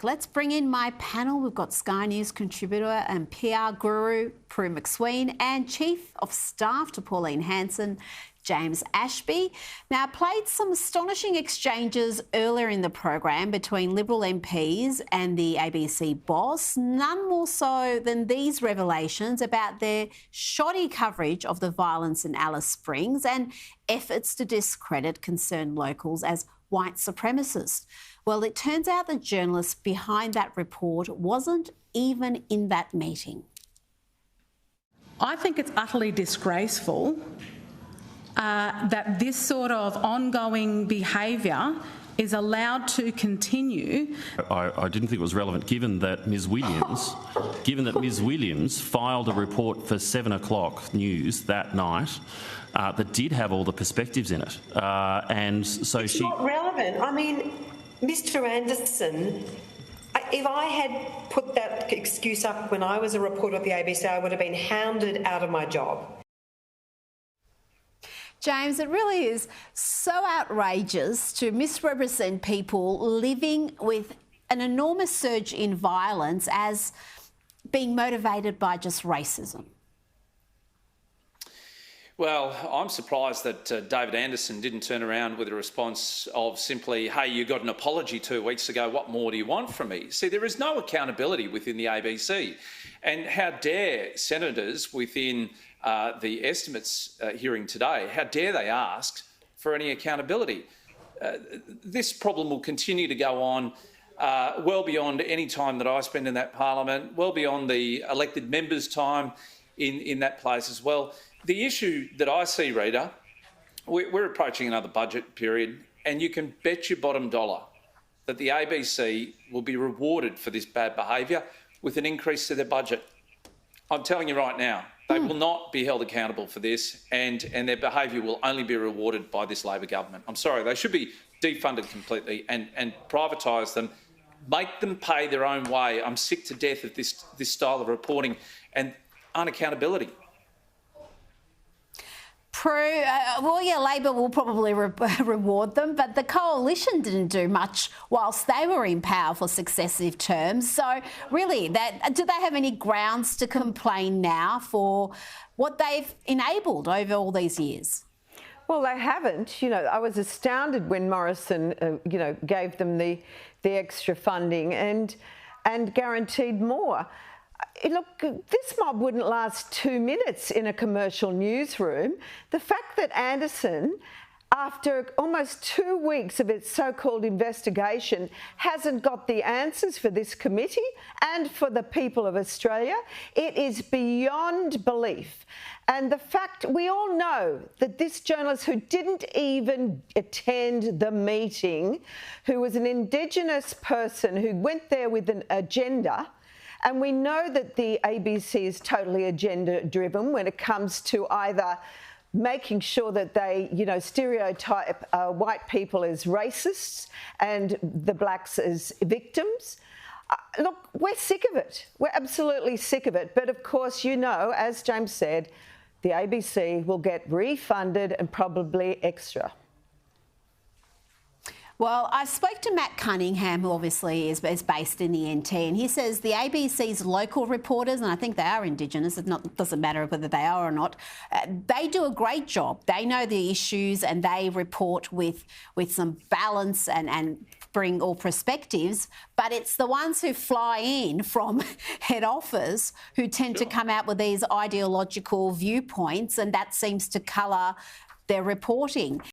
Let's bring in my panel. We've got Sky News contributor and PR guru Prue MacSween and Chief of Staff to Pauline Hanson, James Ashby. Now, played some astonishing exchanges earlier in the program between Liberal MPs and the ABC boss, none more so than these revelations about their shoddy coverage of the violence in Alice Springs and efforts to discredit concerned locals as white supremacists. Well, it turns out the journalist behind that report wasn't even in that meeting. I think it's utterly disgraceful that this sort of ongoing behaviour is allowed to continue. I didn't think it was relevant given that Ms Williams filed a report for 7 o'clock news that night that did have all the perspectives in it. And so it's not relevant. I mean, Mr Anderson, if I had put that excuse up when I was a reporter at the ABC, I would have been hounded out of my job. James, it really is so outrageous to misrepresent people living with an enormous surge in violence as being motivated by just racism. Well, I'm surprised that David Anderson didn't turn around with a response of simply, hey, you got an apology 2 weeks ago, what more do you want from me? See, there is no accountability within the ABC. And how dare senators within the estimates hearing today, how dare they ask for any accountability? This problem will continue to go on well beyond any time that I spend in that parliament, well beyond the elected members' time in that place as well. The issue that I see, Rita, we're approaching another budget period, and you can bet your bottom dollar that the ABC will be rewarded for this bad behaviour with an increase to their budget. I'm telling you right now, they will not be held accountable for this, and their behaviour will only be rewarded by this Labor government. I'm sorry, they should be defunded completely and privatise them, make them pay their own way. I'm sick to death of this style of reporting and unaccountability. Prue, well, yeah, Labor will probably reward them, but the coalition didn't do much whilst they were in power for successive terms. So really, do they have any grounds to complain now for what they've enabled over all these years? Well, they haven't. You know, I was astounded when Morrison, gave them the extra funding and guaranteed more. Look, this mob wouldn't last 2 minutes in a commercial newsroom. The fact that Anderson, after almost 2 weeks of its so-called investigation, hasn't got the answers for this committee and for the people of Australia, it is beyond belief. And the fact, we all know that this journalist who didn't even attend the meeting, who was an Indigenous person who went there with an agenda, and we know that the ABC is totally agenda-driven when it comes to either making sure that they, stereotype white people as racists and the blacks as victims. Look, we're sick of it. We're absolutely sick of it. But of course, as James said, the ABC will get refunded and probably extra. Well, I spoke to Matt Cunningham, who obviously is based in the NT, and he says the ABC's local reporters, and I think they are Indigenous, it doesn't matter whether they are or not, they do a great job. They know the issues and they report with some balance and bring all perspectives, but it's the ones who fly in from head office who tend to come out with these ideological viewpoints, and that seems to colour their reporting.